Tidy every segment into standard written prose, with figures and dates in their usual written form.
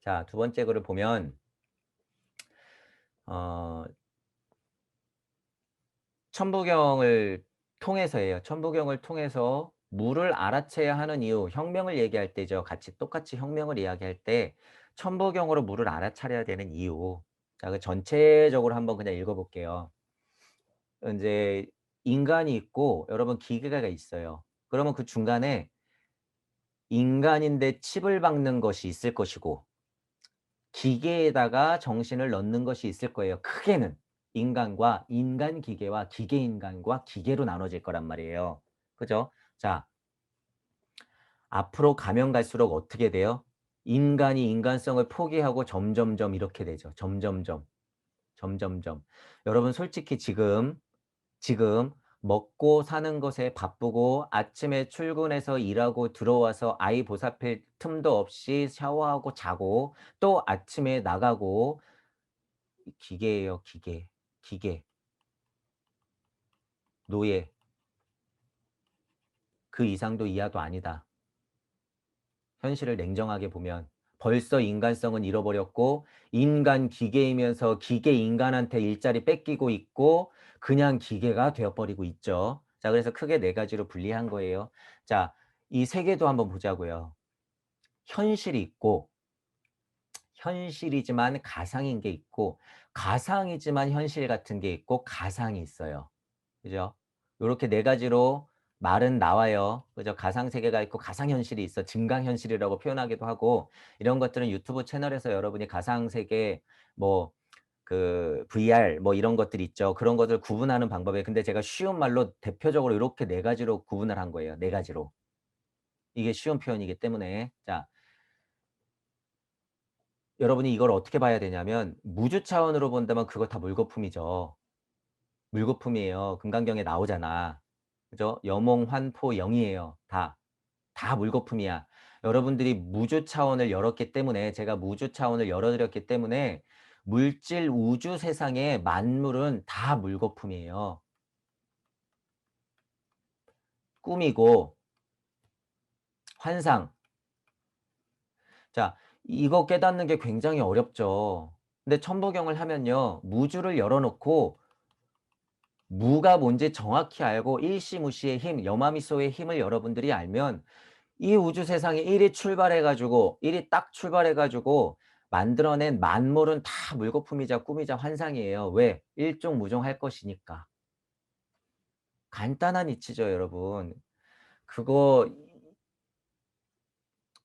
자, 두 번째 글을 보면 어 천부경을 통해서예요. 천부경을 통해서 무를 알아채야 하는 이유, 혁명을 얘기할 때죠. 똑같이 혁명을 이야기할 때 천부경으로 무를 알아차려야 되는 이유. 자, 그 전체적으로 한번 그냥 읽어 볼게요. 인제 인간이 있고 여러분 기계가 있어요. 그러면 그 중간에 인간인데 칩을 박는 것이 있을 것이고 기계에다가 정신을 넣는 것이 있을 거예요. 크게는 인간과 인간 기계와 기계 인간과 기계로 나눠질 거란 말이에요. 그죠? 자, 앞으로 가면 갈수록 어떻게 돼요? 인간이 인간성을 포기하고 점점점 이렇게 되죠. 점점점. 점점점. 여러분 솔직히 지금 먹고 사는 것에 바쁘고 아침에 출근해서 일하고 들어와서 아이 보살필 틈도 없이 샤워하고 자고 또 아침에 나가고 기계예요, 기계. 기계. 노예. 그 이상도 이하도 아니다. 현실을 냉정하게 보면 벌써 인간성은 잃어버렸고 인간 기계이면서 기계 인간한테 일자리 뺏기고 있고 그냥 기계가 되어 버리고 있죠. 자, 그래서 크게 네 가지로 분리한 거예요. 자, 이 세 개도 한번 보자고요. 현실이 있고 현실이지만 가상인 게 있고 가상이지만 현실 같은 게 있고 가상이 있어요. 그죠? 요렇게 네 가지로 말은 나와요. 그죠? 가상 세계가 있고 가상 현실이 있어. 증강 현실이라고 표현하기도 하고 이런 것들은 유튜브 채널에서 여러분이 가상 세계 뭐 그 VR 뭐 이런 것들 있죠. 그런 것들 구분하는 방법에 근데 제가 쉬운 말로 대표적으로 요렇게 네 가지로 구분을 한 거예요. 네 가지로. 이게 쉬운 표현이기 때문에. 자, 여러분이 이걸 어떻게 봐야 되냐면 무주 차원으로 본다면 그거 다 물거품이죠. 물거품이에요. 금강경에 나오잖아. 그죠? 여몽, 환포, 영이에요. 다. 다 물거품이야. 여러분들이 무주 차원을 열었기 때문에 제가 무주 차원을 열어드렸기 때문에 물질 우주 세상의 만물은 다 물거품이에요. 꿈이고 환상. 자, 이거 깨닫는 게 굉장히 어렵죠. 근데 천부경을 하면요. 무주를 열어놓고 무가 뭔지 정확히 알고 일시무시의 힘, 여마미소의 힘을 여러분들이 알면 이 우주 세상에 1이 출발해 가지고 1이 딱 출발해 가지고 만들어낸 만물은 다 물거품이자 꿈이자 환상이에요. 왜? 일종무종할 것이니까. 간단한 이치죠, 여러분. 그거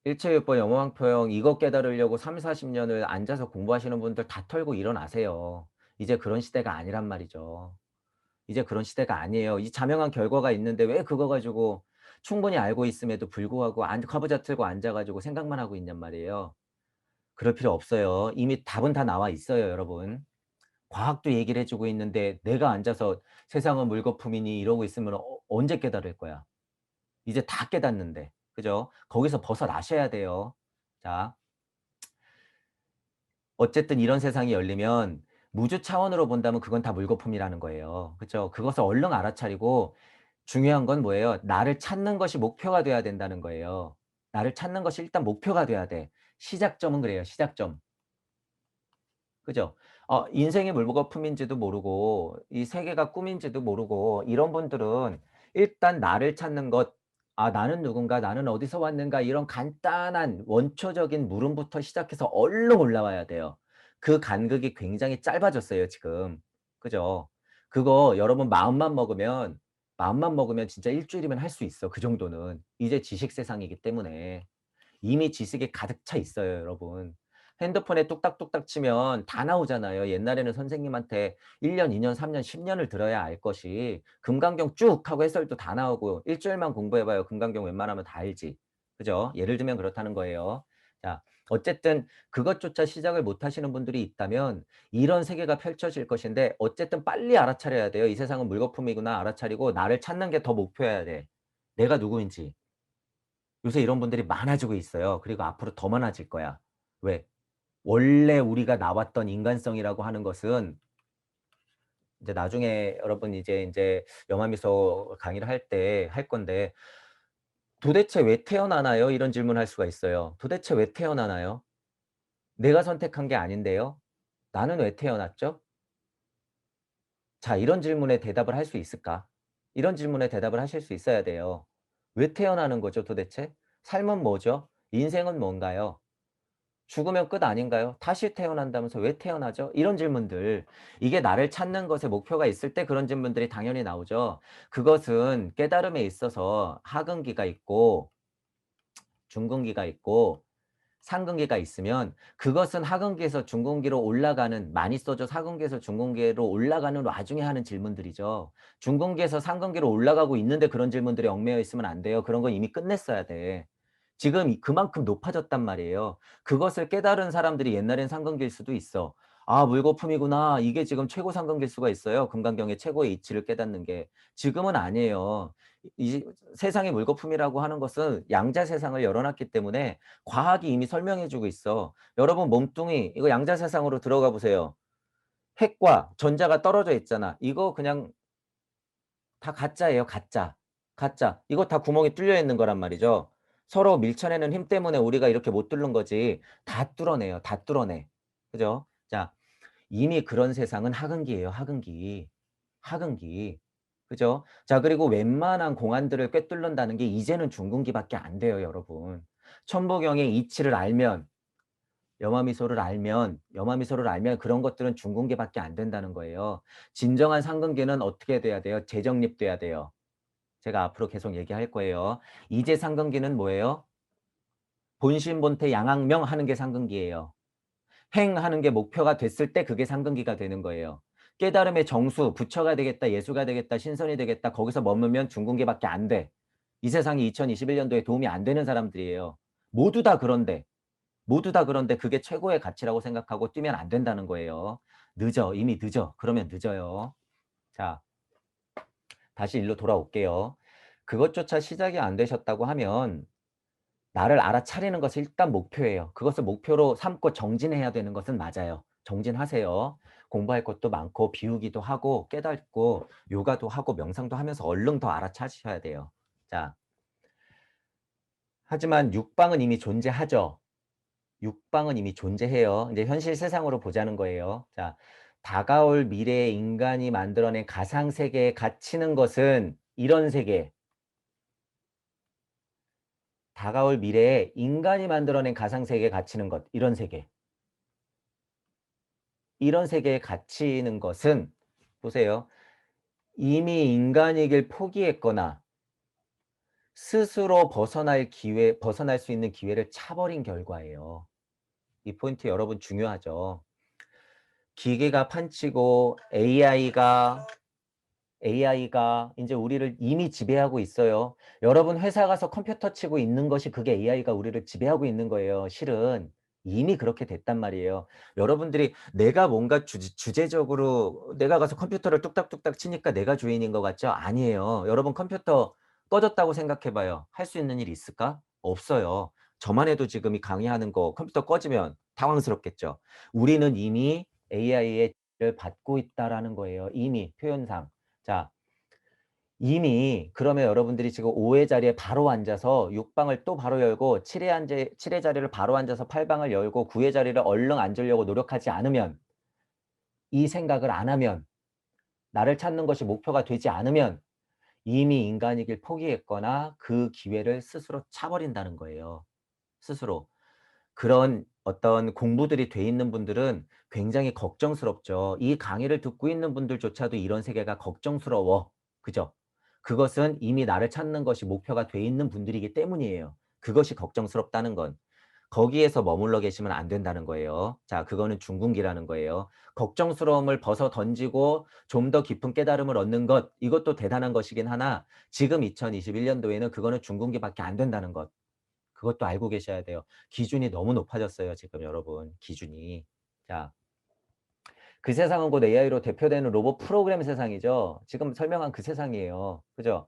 일체율법 영어항표형 이거 깨달으려고 30-40 년을 앉아서 공부하시는 분들 다 털고 일어나세요. 이제 그런 시대가 아니란 말이죠. 이제 그런 시대가 아니에요. 이 자명한 결과가 있는데 왜 그거 가지고 충분히 알고 있음에도 불구하고 커브자 틀고 앉아 가지고 생각만 하고 있냔 말이에요. 그럴 필요 없어요. 이미 답은 다 나와 있어요, 여러분. 과학도 얘기를 해 주고 있는데 내가 앉아서 "세상은 물거품이니." 이러고 있으면 언제 깨달을 거야. 이제 다 깨닫는데. 그죠? 거기서 벗어나셔야 돼요. 자, 어쨌든 이런 세상이 열리면 무주 차원으로 본다면 그건 다 물거품이라는 거예요. 그죠? 그것을 얼른 알아차리고 중요한 건 뭐예요? 나를 찾는 것이 목표가 돼야 된다는 거예요. 나를 찾는 것이 일단 목표가 돼야 돼. 시작점은 그래요, 시작점. 그죠? 인생이 물거품인지도 모르고 이 세계가 꿈인지도 모르고 이런 분들은 일단 나를 찾는 것, '아 나는 누군가? 나는 어디서 왔는가?' 이런 간단한 원초적인 물음부터 시작해서 얼른 올라와야 돼요. 그 간극이 굉장히 짧아졌어요 지금. 그죠? 그거 여러분 마음만 먹으면 진짜 일 주일이면 할 수 있어 그 정도는. 이제 지식 세상이기 때문에. 이미 지식에 가득 차 있어요 여러분. 핸드폰에 뚝딱뚝딱 치면 다 나오잖아요. 옛날에는 선생님한테 1 년, 2 년, 3 년, 10 년을 들어야 알 것이 금강경 쭉 하고 해설도 다 나오고 일 주일만 공부해 봐요. 금강경 웬만하면 다 알지. 그죠? 예를 들면 그렇다는 거예요. 자, 어쨌든 그것조차 시작을 못 하시는 분들이 있다면 이런 세계가 펼쳐질 것인데 어쨌든 빨리 알아차려야 돼요. '이 세상은 물거품이구나.' 알아차리고 나를 찾는 게 더 목표여야 돼. 내가 누구인지. 요새 이런 분들이 많아지고 있어요. 그리고 앞으로 더 많아질 거야. 왜? 원래 우리가 나왔던 인간성이라고 하는 것은 이제 나중에 여러분 이제 영화미소 강의를 할 때 할 건데 "도대체 왜 태어나나요?" 이런 질문을 할 수가 있어요. 도대체 왜 태어나나요? 내가 선택한 게 아닌데요. 나는 왜 태어났죠? 자, 이런 질문에 대답을 할 수 있을까? 이런 질문에 대답을 하실 수 있어야 돼요. 왜 태어나는 거죠, 도대체? 삶은 뭐죠? 인생은 뭔가요? 죽으면 끝 아닌가요? 다시 태어난다면서 왜 태어나죠? 이런 질문들. 이게 나를 찾는 것에 목표가 있을 때 그런 질문들이 당연히 나오죠. 그것은 깨달음에 있어서 하근기가 있고 중근기가 있고 상근기가 있으면 그것은 하근기에서 중근기로 올라가는 많이 써줘 상근기에서 중근기로 올라가는 와중에 하는 질문들이죠. 중근기에서 상근기로 올라가고 있는데 그런 질문들이 얽매여 있으면 안 돼요. 그런 건 이미 끝냈어야 돼. 지금 그만큼 높아졌단 말이에요. 그것을 깨달은 사람들이 옛날엔 상근기일 수도 있어. 아, 물거품이구나. 이게 지금 최고 상근기일 수가 있어요. 금강경의 최고의 이치를 깨닫는 게. 지금은 아니에요. 이 세상의 물거품이라고 하는 것은 양자 세상을 열어놨기 때문에 과학이 이미 설명해 주고 있어. 여러분 몸뚱이 이거 양자 세상으로 들어가 보세요. 핵과 전자가 떨어져 있잖아. 이거 그냥 다 가짜예요, 가짜. 가짜. 이거 다 구멍이 뚫려 있는 거란 말이죠. 서로 밀쳐내는 힘 때문에 우리가 이렇게 못 뚫는 거지. 다 뚫어내요. 다 뚫어내. 그죠? 자, 이미 그런 세상은 하근기예요, 하근기. 하근기. 그죠? 자, 그리고 웬만한 공안들을 꿰뚫는다는 게 이제는 중근기밖에 안 돼요, 여러분. 천부경의 이치를 알면 염화미소를 알면 그런 것들은 중근기밖에 안 된다는 거예요. 진정한 상근기는 어떻게 돼야 돼요? 재정립돼야 돼요. 제가 앞으로 계속 얘기할 거예요. 이제 상근기는 뭐예요? 본심본태 양악명 하는 게 상근기예요. 행하는 게 목표가 됐을 때 그게 상근기가 되는 거예요. 깨달음의 정수, 부처가 되겠다, 예수가 되겠다, 신선이 되겠다, 거기서 머물면 중근기밖에 안 돼. 이 세상이 2021년도에 도움이 안 되는 사람들이에요. 모두 다 그런데. 모두 다 그런데 그게 최고의 가치라고 생각하고 뛰면 안 된다는 거예요. 늦어. 이미 늦어. 그러면 늦어요. 자, 다시 일로 돌아올게요. 그것조차 시작이 안 되셨다고 하면 나를 알아차리는 것이 일단 목표예요. 그것을 목표로 삼고 정진해야 되는 것은 맞아요. 정진하세요. 공부할 것도 많고 비우기도 하고 깨닫고 요가도 하고 명상도 하면서 얼른 더 알아차리셔야 돼요. 자, 하지만 육방은 이미 존재하죠. 육방은 이미 존재해요. 이제 현실 세상으로 보자는 거예요. 자, 다가올 미래에 인간이 만들어낸 가상세계에 갇히는 것은 이런 세계, 다가올 미래에 인간이 만들어낸 가상세계에 갇히는 것, 이런 세계에 갇히는 것은 보세요. 이미 인간이길 포기했거나 스스로 벗어날 수 있는 기회를 차버린 결과예요. 이 포인트 여러분 중요하죠. 기계가 판치고 AI가 이제 우리를 이미 지배하고 있어요. 여러분 회사 가서 컴퓨터 치고 있는 것이 그게 AI가 우리를 지배하고 있는 거예요. 실은 이미 그렇게 됐단 말이에요. 여러분들이 내가 뭔가 주제적으로 내가 가서 컴퓨터를 뚝딱뚝딱 치니까 내가 주인인 것 같죠? 아니에요. 여러분 컴퓨터 꺼졌다고 생각해 봐요. 할 수 있는 일이 있을까? 없어요. 저만 해도 지금 이 강의하는 거 컴퓨터 꺼지면 당황스럽겠죠. 우리는 이미 AI의 를 받고 있다라는 거예요. 이미 표현상. 자, 이미 그러면 여러분들이 지금 5회 자리에 바로 앉아서 6방을 또 바로 열고 7회 자리를 바로 앉아서 8방을 열고 9회 자리를 얼른 앉으려고 노력하지 않으면 이 생각을 안 하면 나를 찾는 것이 목표가 되지 않으면 이미 인간이길 포기했거나 그 기회를 스스로 차버린다는 거예요. 스스로. 그런 어떤 공부들이 돼 있는 분들은 굉장히 걱정스럽죠. 이 강의를 듣고 있는 분들조차도 이런 세계가 걱정스러워. 그죠? 그것은 이미 나를 찾는 것이 목표가 돼 있는 분들이기 때문이에요. 그것이 걱정스럽다는 건. 거기에서 머물러 계시면 안 된다는 거예요. 자, 그거는 중궁기라는 거예요. 걱정스러움을 벗어 던지고 좀 더 깊은 깨달음을 얻는 것, 이것도 대단한 것이긴 하나 지금 2021년도에는 그거는 중궁기밖에 안 된다는 것. 그것도 알고 계셔야 돼요. 기준이 너무 높아졌어요, 지금 여러분. 기준이. 자, 그 세상은 곧 AI로 대표되는 로봇 프로그램 세상이죠. 지금 설명한 그 세상이에요. 그죠?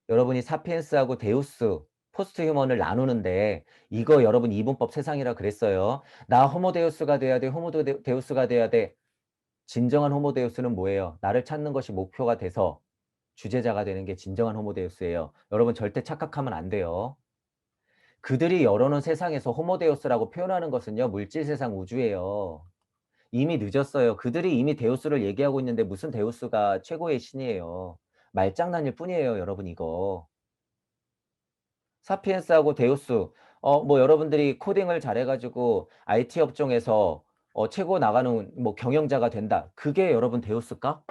여러분이 사피엔스하고 데우스, 포스트 휴먼을 나누는데 이거 여러분 이분법 세상이라 그랬어요. 나 호모데우스가 돼야 돼. 호모데우스가 돼야 돼. 진정한 호모데우스는 뭐예요? 나를 찾는 것이 목표가 돼서 주제자가 되는 게 진정한 호모데우스예요. 여러분 절대 착각하면 안 돼요. 그들이 열어놓은 세상에서 호모데우스라고 표현하는 것은요. 물질 세상 우주예요. 이미 늦었어요. 그들이 이미 데우스를 얘기하고 있는데 무슨 데우스가 최고의 신이에요. 말장난일 뿐이에요 여러분 이거. 사피엔스하고 데우스 뭐 여러분들이 코딩을 잘해 가지고 IT 업종에서 최고 나가는 뭐 경영자가 된다. 그게 여러분 데우스일까?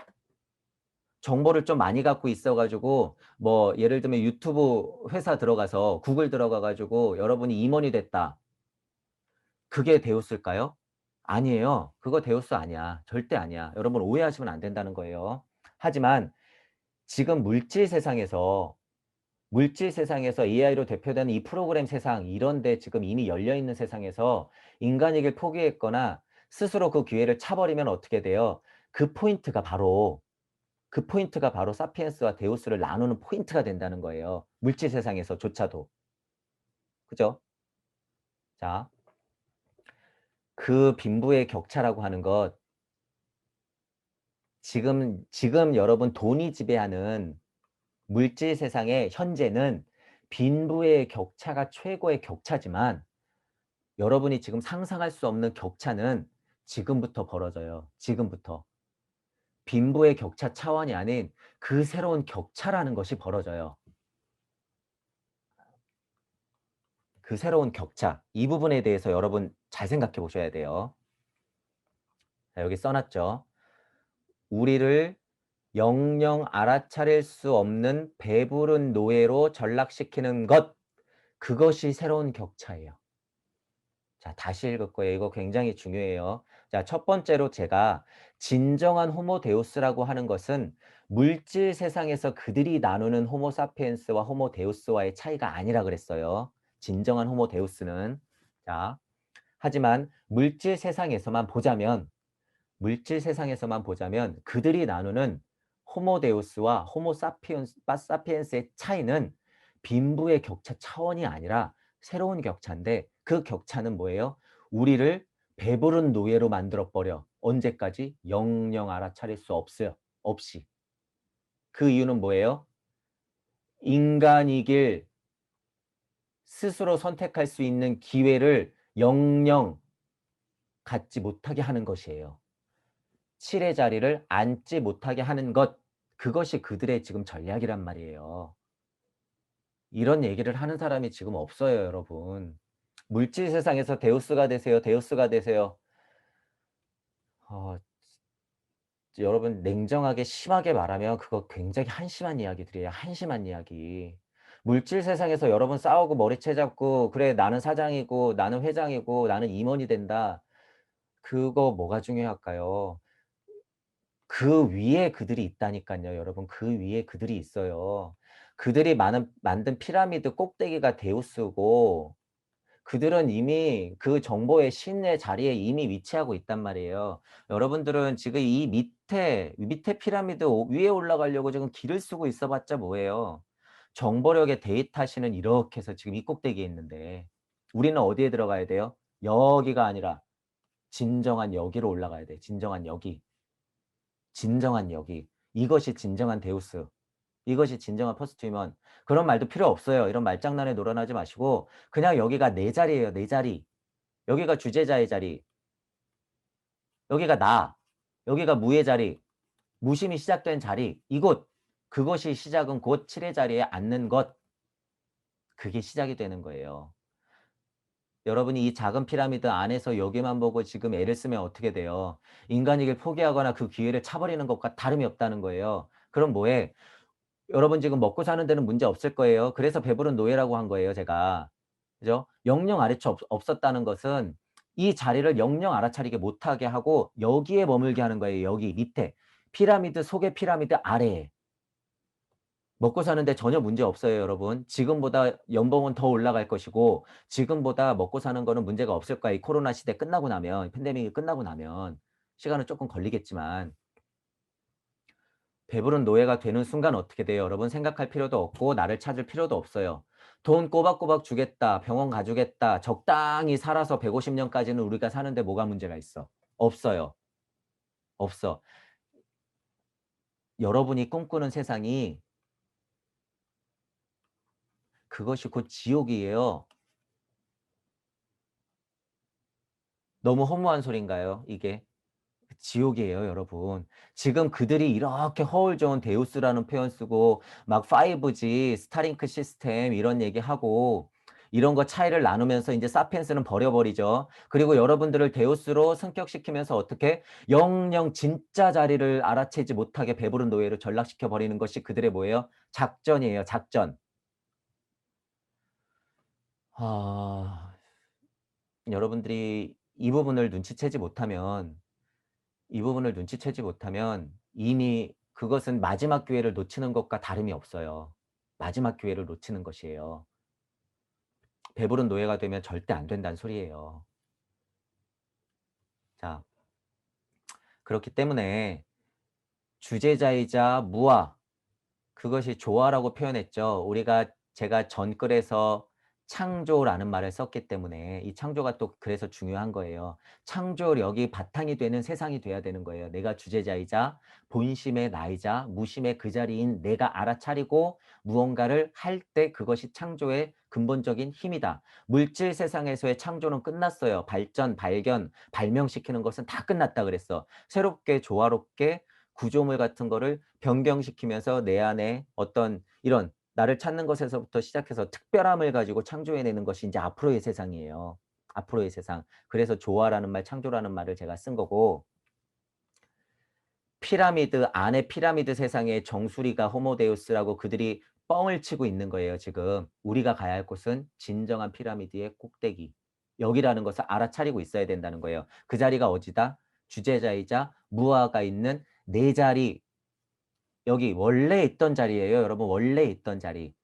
정보를 좀 많이 갖고 있어 가지고 뭐 예를 들면 유튜브 회사 들어가서 구글 들어가 가지고 여러분이 임원이 됐다. 그게 데우스일까요? 아니에요. 그거 데우스 아니야. 절대 아니야. 여러분 오해하시면 안 된다는 거예요. 하지만 지금 물질 세상에서 AI로 대표되는 이 프로그램 세상 이런 데 지금 이미 열려 있는 세상에서 인간이길 포기했거나 스스로 그 기회를 차 버리면 어떻게 돼요? 그 포인트가 바로 사피엔스와 데우스를 나누는 포인트가 된다는 거예요. 물질 세상에서조차도. 그죠? 자, 그 빈부의 격차라고 하는 것 지금 여러분 돈이 지배하는 물질 세상의 현재는 빈부의 격차가 최고의 격차지만 여러분이 지금 상상할 수 없는 격차는 지금부터 벌어져요. 지금부터. 빈부의 격차 차원이 아닌 그 새로운 격차라는 것이 벌어져요. 그 새로운 격차. 이 부분에 대해서 여러분 잘 생각해 보셔야 돼요. 자, 여기 써놨죠. 우리를 영영 알아차릴 수 없는 배부른 노예로 전락시키는 것. 그것이 새로운 격차예요. 자, 다시 읽을 거예요. 이거 굉장히 중요해요. 자, 첫 번째로 제가 진정한 호모 데우스라고 하는 것은 물질 세상에서 그들이 나누는 호모 사피엔스와 호모 데우스와의 차이가 아니라 그랬어요. 진정한 호모 데우스는. 자, 하지만 물질 세상에서만 보자면 그들이 나누는 호모 데우스와 호모 사피엔스의 차이는 빈부의 격차 차원이 아니라 새로운 격차인데 그 격차는 뭐예요? 우리를 배부른 노예로 만들어 버려. 언제까지? 영영 알아차릴 수 없어요. 없이. 그 이유는 뭐예요? 인간이길 스스로 선택할 수 있는 기회를 영영 갖지 못하게 하는 것이에요. 7의 자리를 앉지 못하게 하는 것. 그것이 그들의 지금 전략이란 말이에요. 이런 얘기를 하는 사람이 지금 없어요, 여러분. 물질 세상에서 데우스가 되세요. 데우스가 되세요. 어, 여러분 냉정하게 심하게 말하면 그거 굉장히 한심한 이야기들이에요. 한심한 이야기. 물질 세상에서 여러분 싸우고 머리채 잡고 그래 나는 사장이고 나는 회장이고 나는 임원이 된다. 그거 뭐가 중요할까요? 그 위에 그들이 있다니깐요, 여러분. 그 위에 그들이 있어요. 그들이 만든 피라미드 꼭대기가 데우스고 그들은 이미 그 정보의 신의 자리에 이미 위치하고 있단 말이에요. 여러분들은 지금 이 밑에 피라미드 위에 올라가려고 지금 길을 쓰고 있어 봤자 뭐예요. 정보력의 데이터시는 이렇게 해서 지금 이 꼭대기에 있는데 우리는 어디에 들어가야 돼요? 여기가 아니라 진정한 여기로 올라가야 돼. 진정한 여기. 진정한 여기. 이것이 진정한 데우스. 이것이 진정한 퍼스트 휴먼. 그런 말도 필요 없어요. 이런 말장난에 놀아나지 마시고 그냥 여기가 내 자리예요. 내 자리. 여기가 주제자의 자리. 여기가 나. 여기가 무의 자리. 무심이 시작된 자리. 이곳. 그것이 시작은 곧 7의 자리에 앉는 것. 그게 시작이 되는 거예요. 여러분이 이 작은 피라미드 안에서 여기만 보고 지금 애를 쓰면 어떻게 돼요? 인간이길 포기하거나 그 기회를 차버리는 것과 다름이 없다는 거예요. 그럼 뭐해? 여러분 지금 먹고 사는 데는 문제 없을 거예요. 그래서 배부른 노예라고 한 거예요, 제가. 그죠? 영영 아래처 없었다는 것은 이 자리를 영영 알아차리게 못하게 하고 여기에 머물게 하는 거예요. 여기 밑에. 피라미드 속의 피라미드 아래에. 먹고 사는데 전혀 문제 없어요, 여러분. 지금보다 연봉은 더 올라갈 것이고 지금보다 먹고 사는 거는 문제가 없을 거야. 이 코로나 시대 끝나고 나면, 팬데믹이 끝나고 나면. 시간은 조금 걸리겠지만 배부른 노예가 되는 순간 어떻게 돼요? 여러분 생각할 필요도 없고 나를 찾을 필요도 없어요. 돈 꼬박꼬박 주겠다. 병원 가주겠다. 적당히 살아서 150년까지는 우리가 사는데 뭐가 문제가 있어? 없어요. 없어. 여러분이 꿈꾸는 세상이 그것이 곧 지옥이에요. 너무 허무한 소린가요 이게? 지옥이에요 여러분. 지금 그들이 이렇게 허울 좋은 데우스라는 표현 쓰고 막 5G 스타링크 시스템 이런 얘기하고 이런 거 차이를 나누면서 이제 사피엔스는 버려버리죠. 그리고 여러분들을 데우스로 승격시키면서 어떻게 영영 진짜 자리를 알아채지 못하게 배부른 노예로 전락시켜 버리는 것이 그들의 뭐예요? 작전이에요. 작전. 아, 여러분들이 이 부분을 눈치채지 못하면 이미 그것은 마지막 기회를 놓치는 것과 다름이 없어요. 마지막 기회를 놓치는 것이에요. 배부른 노예가 되면 절대 안 된다는 소리예요. 자, 그렇기 때문에 주제자이자 무아, 그것이 조화라고 표현했죠. 제가 전글에서 창조라는 말을 썼기 때문에 이 창조가 또 그래서 중요한 거예요. 창조력이 바탕이 되는 세상이 돼야 되는 거예요. 내가 주제자이자 본심의 나이자 무심의 그 자리인 내가 알아차리고 무언가를 할 때 그것이 창조의 근본적인 힘이다. 물질 세상에서의 창조는 끝났어요. 발전, 발견, 발명시키는 것은 다 끝났다 그랬어. 새롭게 조화롭게 구조물 같은 거를 변경시키면서 내 안에 어떤 이런 나를 찾는 것에서부터 시작해서 특별함을 가지고 창조해내는 것이 이제 앞으로의 세상이에요. 앞으로의 세상. 그래서 조화라는 말, 창조라는 말을 제가 쓴 거고 피라미드 안에 피라미드 세상의 정수리가 호모데우스라고 그들이 뻥을 치고 있는 거예요. 지금 우리가 가야 할 곳은 진정한 피라미드의 꼭대기. 여기라는 것을 알아차리고 있어야 된다는 거예요. 그 자리가 어디다? 주제자이자 무아가 있는 내 자리, 여기 원래 있던 자리예요. 여러분 원래 있던 자리.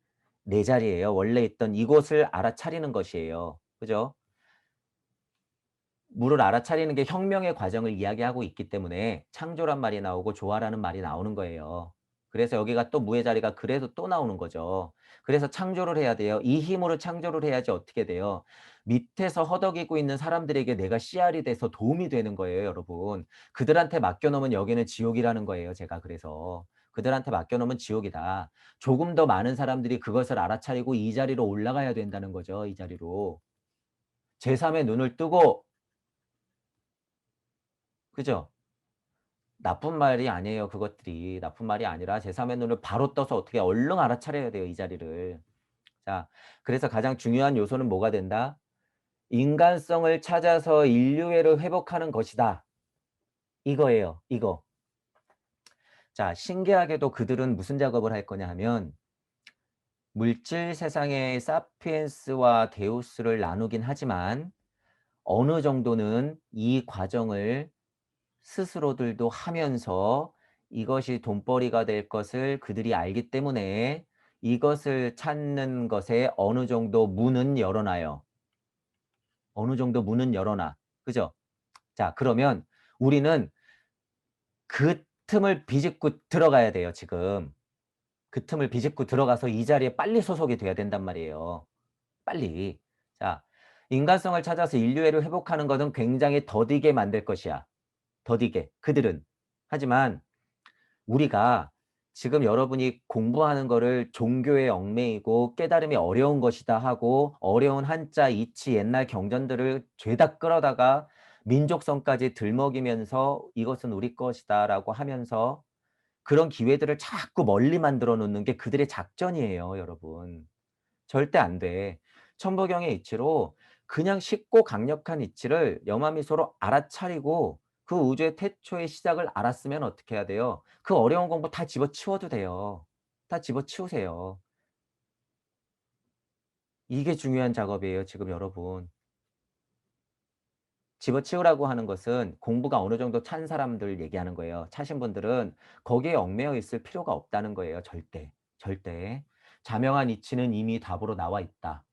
내 자리예요. 원래 있던 이곳을 알아차리는 것이에요. 그죠? 물을 알아차리는 게 혁명의 과정을 이야기하고 있기 때문에 창조란 말이 나오고 조화라는 말이 나오는 거예요. 그래서 여기가 또 무의 자리가 그래서 또 나오는 거죠. 그래서 창조를 해야 돼요. 이 힘으로 창조를 해야지 어떻게 돼요? 밑에서 허덕이고 있는 사람들에게 내가 씨알이 돼서 도움이 되는 거예요, 여러분. 그들한테 맡겨놓으면 여기는 지옥이라는 거예요, 제가 그래서. 그들한테 맡겨놓으면 지옥이다. 조금 더 많은 사람들이 그것을 알아차리고 이 자리로 올라가야 된다는 거죠, 이 자리로. 제3의 눈을 뜨고, 그죠? 나쁜 말이 아니에요. 그것들이. 나쁜 말이 아니라 제3의 눈을 바로 떠서 어떻게 얼른 알아차려야 돼요. 이 자리를. 자, 그래서 가장 중요한 요소는 뭐가 된다? 인간성을 찾아서 인류애를 회복하는 것이다. 이거예요. 이거. 자, 신기하게도 그들은 무슨 작업을 할 거냐 하면 물질 세상의 사피엔스와 데우스를 나누긴 하지만 어느 정도는 이 과정을 스스로들도 하면서 이것이 돈벌이가 될 것을 그들이 알기 때문에 이것을 찾는 것에 어느 정도 문은 열어놔요. 어느 정도 문은 열어놔. 그죠? 자, 그러면 우리는 그 틈을 비집고 들어가야 돼요, 지금. 그 틈을 비집고 들어가서 이 자리에 빨리 소속이 돼야 된단 말이에요. 빨리. 자, 인간성을 찾아서 인류애를 회복하는 것은 굉장히 더디게 만들 것이야. 더디게. 그들은. 하지만 우리가 지금 여러분이 공부하는 거를 종교의 얽매이고 깨달음이 어려운 것이다 하고 어려운 한자, 이치, 옛날 경전들을 죄다 끌어다가 민족성까지 들먹이면서 이것은 우리 것이다 라고 하면서 그런 기회들을 자꾸 멀리 만들어 놓는 게 그들의 작전이에요, 여러분. 절대 안 돼. 천부경의 이치로 그냥 쉽고 강력한 이치를 염화미소로 알아차리고 그 우주의 태초의 시작을 알았으면 어떻게 해야 돼요? 그 어려운 공부 다 집어치워도 돼요. 다 집어치우세요. 이게 중요한 작업이에요, 지금 여러분. 집어치우라고 하는 것은 공부가 어느 정도 찬 사람들 얘기하는 거예요. 차신 분들은 거기에 얽매여 있을 필요가 없다는 거예요, 절대. 절대. 자명한 이치는 이미 답으로 나와 있다.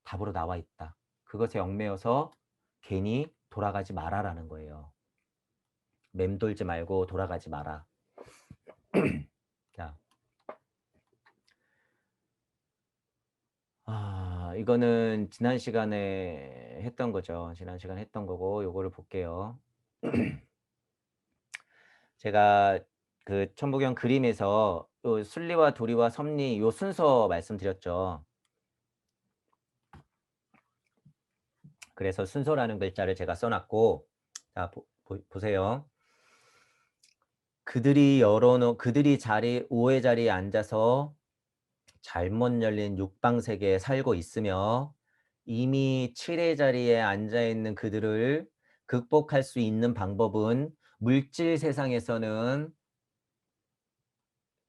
답으로 나와 있다. 그것에 얽매여서 괜히 돌아가지 마라라는 거예요. 맴돌지 말고 돌아가지 마라. 자, 이거는 지난 시간에 했던 거죠. 지난 시간에 했던 거고 요거를 볼게요. 제가 그 천부경 그림에서 요 순리와 도리와 섭리 요 순서 말씀드렸죠. 그래서 순서라는 글자를 제가 써 놨고 자 보세요. 그들이 자리 5의 자리에 앉아서 잘못 열린 육방세계에 살고 있으며 이미 7의 자리에 앉아 있는 그들을 극복할 수 있는 방법은 물질 세상에서는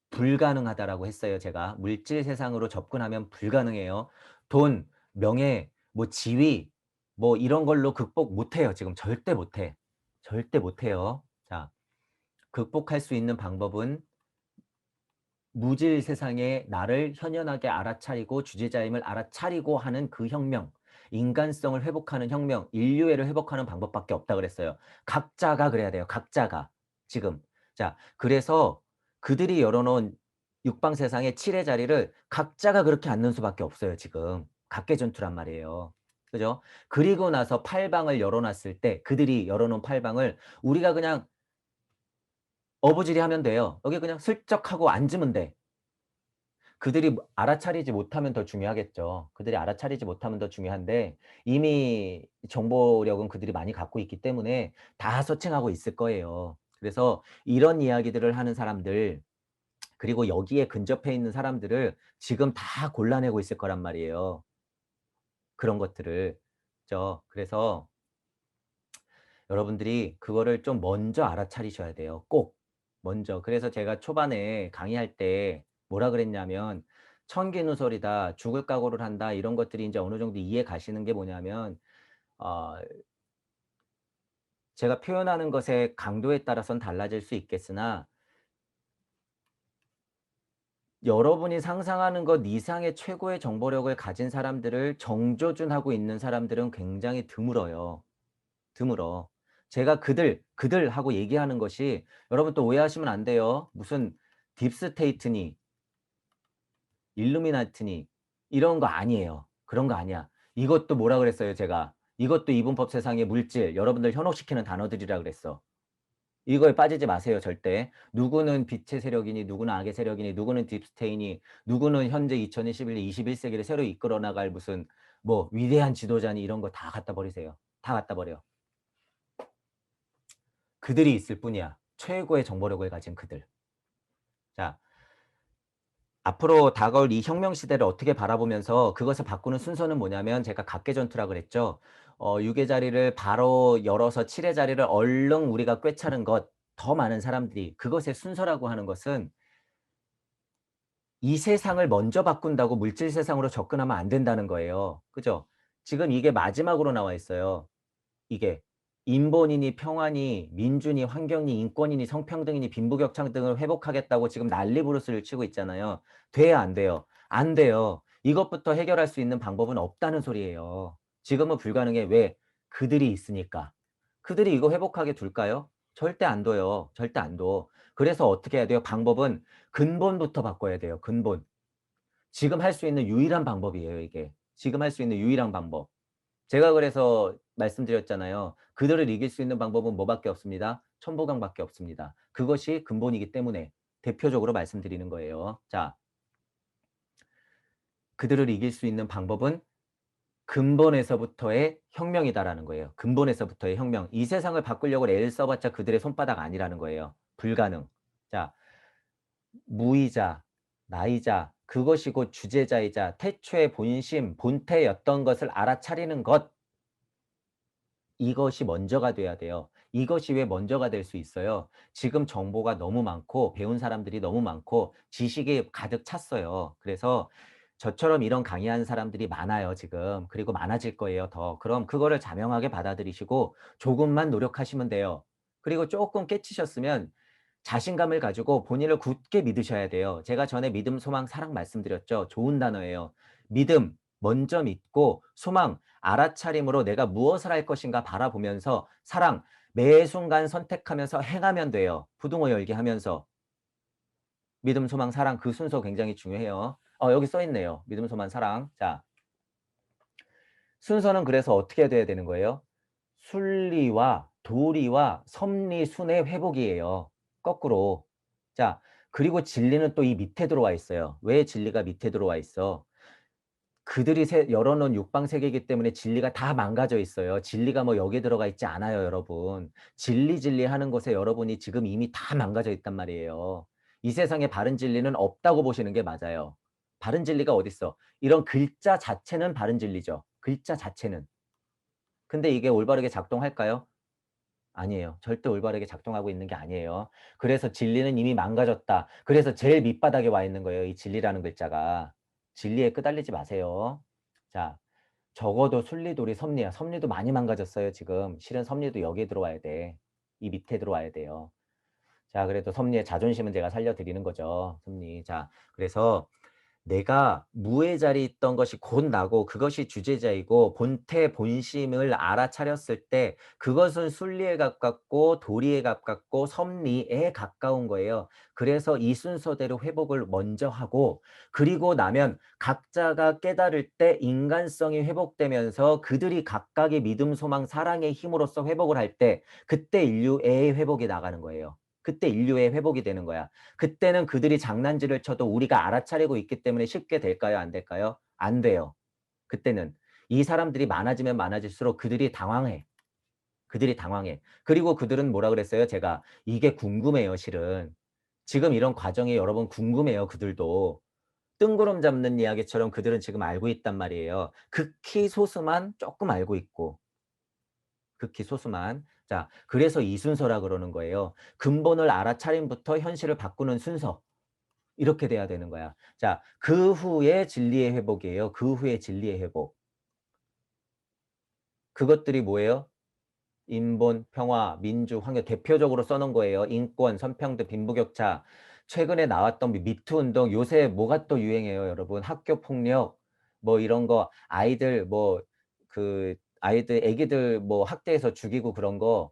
불가능하다라고 했어요, 제가. 물질 세상으로 접근하면 불가능해요. 돈, 명예, 뭐 지위, 뭐 이런 걸로 극복 못 해요. 지금 절대 못 해. 절대 못 해요. 자, 극복할 수 있는 방법은 무질 세상에 나를 현연하게 알아차리고 주제자임을 알아차리고 하는 그 혁명, 인간성을 회복하는 혁명, 인류애를 회복하는 방법밖에 없다 그랬어요. 각자가 그래야 돼요. 각자가. 지금. 자, 그래서 그들이 열어놓은 육방 세상의 7의 자리를 각자가 그렇게 앉는 수밖에 없어요. 지금. 각계전투란 말이에요. 그죠? 그리고 나서 팔방을 열어놨을 때 그들이 열어놓은 팔방을 우리가 그냥 어부지리 하면 돼요. 여기 그냥 슬쩍 하고 앉으면 돼. 그들이 알아차리지 못하면 더 중요하겠죠. 그들이 알아차리지 못하면 더 중요한데 이미 정보력은 그들이 많이 갖고 있기 때문에 다 서칭하고 있을 거예요. 그래서 이런 이야기들을 하는 사람들 그리고 여기에 근접해 있는 사람들을 지금 다 골라내고 있을 거란 말이에요. 그런 것들을. 그죠? 그래서 여러분들이 그거를 좀 먼저 알아차리셔야 돼요. 꼭. 먼저. 그래서 제가 초반에 강의할 때 뭐라 그랬냐면 천기누설이다. 죽을 각오를 한다. 이런 것들이 이제 어느 정도 이해 가시는 게 뭐냐면 어 제가 표현하는 것의 강도에 따라서는 달라질 수 있겠으나 여러분이 상상하는 것 이상의 최고의 정보력을 가진 사람들을 정조준하고 있는 사람들은 굉장히 드물어요. 드물어. 제가 그들 하고 얘기하는 것이 여러분 또 오해하시면 안 돼요. 무슨 딥스테이트니 일루미나티니 이런 거 아니에요. 그런 거 아니야. 이것도 뭐라 그랬어요, 제가. 이것도 이분법 세상의 물질, 여러분들 현혹시키는 단어들이라 그랬어. 이거에 빠지지 마세요, 절대. 누구는 빛의 세력이니, 누구는 악의 세력이니, 누구는 딥스테이니, 누구는 현재 2021년 21세기를 새로 이끌어 나갈 무슨 뭐 위대한 지도자니 이런 거 다 갖다 버리세요. 다 갖다 버려. 그들이 있을 뿐이야. 최고의 정보력을 가진 그들. 자, 앞으로 다가올 이 혁명 시대를 어떻게 바라보면서 그것을 바꾸는 순서는 뭐냐면 제가 각계전투라 그랬죠. 6의 자리를 바로 열어서 7의 자리를 얼른 우리가 꿰차는 것, 더 많은 사람들이 그것의 순서라고 하는 것은 이 세상을 먼저 바꾼다고 물질 세상으로 접근하면 안 된다는 거예요. 그죠? 지금 이게 마지막으로 나와 있어요. 이게 인본이니 평화니 민주니 환경니 인권이니 성평등이니 빈부격차 등을 회복하겠다고 지금 난리부르스를 치고 있잖아요. 돼요, 안 돼요? 안 돼요. 이것부터 해결할 수 있는 방법은 없다는 소리예요. 지금은 불가능해. 왜? 그들이 있으니까. 그들이 이거 회복하게 둘까요? 절대 안 둬요. 절대 안 둬. 그래서 어떻게 해야 돼요? 방법은 근본부터 바꿔야 돼요. 근본. 지금 할 수 있는 유일한 방법이에요, 이게. 지금 할 수 있는 유일한 방법. 제가 그래서 말씀드렸잖아요. 그들을 이길 수 있는 방법은 뭐밖에 없습니다. 천보경밖에 없습니다. 그것이 근본이기 때문에 대표적으로 말씀드리는 거예요. 자, 그들을 이길 수 있는 방법은 근본에서부터의 혁명이다라는 거예요. 근본에서부터의 혁명. 이 세상을 바꾸려고 애를 써봤자 그들의 손바닥 아니라는 거예요. 불가능. 자, 무의자, 나이자, 그것이 곧 주제자이자 태초의 본심, 본태였던 것을 알아차리는 것. 이것이 먼저가 돼야 돼요. 이것이 왜 먼저가 될 수 있어요? 지금 정보가 너무 많고 배운 사람들이 너무 많고 지식이 가득 찼어요. 그래서 저처럼 이런 강의하는 사람들이 많아요, 지금. 그리고 많아질 거예요, 더. 그럼 그거를 자명하게 받아들이시고 조금만 노력하시면 돼요. 그리고 조금 깨치셨으면 자신감을 가지고 본인을 굳게 믿으셔야 돼요. 제가 전에 믿음, 소망, 사랑 말씀드렸죠. 좋은 단어예요. 믿음, 먼저 믿고 소망, 알아차림으로 내가 무엇을 할 것인가 바라보면서 사랑, 매 순간 선택하면서 행하면 돼요. 부등호 열기 하면서. 믿음, 소망, 사랑 그 순서 굉장히 중요해요. 여기 써 있네요. 믿음, 소망, 사랑. 자, 순서는 그래서 어떻게 돼야 되는 거예요? 순리와 도리와 섭리, 순의 회복이에요. 거꾸로. 자, 그리고 진리는 또 이 밑에 들어와 있어요. 왜 진리가 밑에 들어와 있어? 그들이 열어 놓은 육방 세계이기 때문에 진리가 다 망가져 있어요. 진리가 뭐 여기에 들어가 있지 않아요, 여러분. 진리하는 곳에 여러분이 지금 이미 다 망가져 있단 말이에요. 이 세상에 바른 진리는 없다고 보시는 게 맞아요. 바른 진리가 어딨어. 이런 글자 자체는 바른 진리죠. 글자 자체는. 근데 이게 올바르게 작동할까요? 아니에요. 절대 올바르게 작동하고 있는 게 아니에요. 그래서 진리는 이미 망가졌다. 그래서 제일 밑바닥에 와 있는 거예요, 이 진리라는 글자가. 진리에 끄달리지 마세요. 자, 적어도 순리도리 섭리야. 섭리도 많이 망가졌어요, 지금. 실은 섭리도 여기에 들어와야 돼. 이 밑에 들어와야 돼요. 자, 그래도 섭리의 자존심은 제가 살려드리는 거죠. 섭리. 자, 그래서 내가 무의 자리에 있던 것이 곧 나고 그것이 주제자이고 본태 본심을 알아차렸을 때 그것은 순리에 가깝고 도리에 가깝고 섭리에 가까운 거예요. 그래서 이 순서대로 회복을 먼저 하고 그리고 나면 각자가 깨달을 때 인간성이 회복되면서 그들이 각각의 믿음, 소망, 사랑의 힘으로써 회복을 할 때 그때 인류의 회복이 나가는 거예요. 그때 인류의 회복이 되는 거야. 그때는 그들이 장난질을 쳐도 우리가 알아차리고 있기 때문에 쉽게 될까요? 안 될까요? 안 돼요. 그때는. 이 사람들이 많아지면 많아질수록 그들이 당황해. 그들이 당황해. 그리고 그들은 뭐라 그랬어요? 제가 이게 궁금해요, 실은. 지금 이런 과정이 여러분 궁금해요, 그들도. 뜬구름 잡는 이야기처럼 그들은 지금 알고 있단 말이에요. 극히 소수만 조금 알고 있고. 극히 소수만. 자, 그래서 이 순서라 그러는 거예요. 근본을 알아차림부터 현실을 바꾸는 순서. 이렇게 돼야 되는 거야. 자, 그 후에 진리의 회복이에요. 그 후에 진리의 회복. 그것들이 뭐예요? 인본, 평화, 민주, 환경 대표적으로 써놓은 거예요. 인권, 선평등, 빈부격차. 최근에 나왔던 미투 운동 요새 뭐가 또 유행해요, 여러분? 학교 폭력 뭐 이런 거 아이들 뭐 그 아이들 애기들 뭐 학대해서 죽이고 그런 거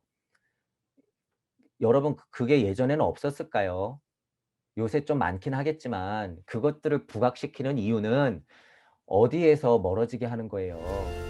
여러분 그게 예전에는 없었을까요? 요새 좀 많긴 하겠지만 그것들을 부각시키는 이유는 어디에서 멀어지게 하는 거예요.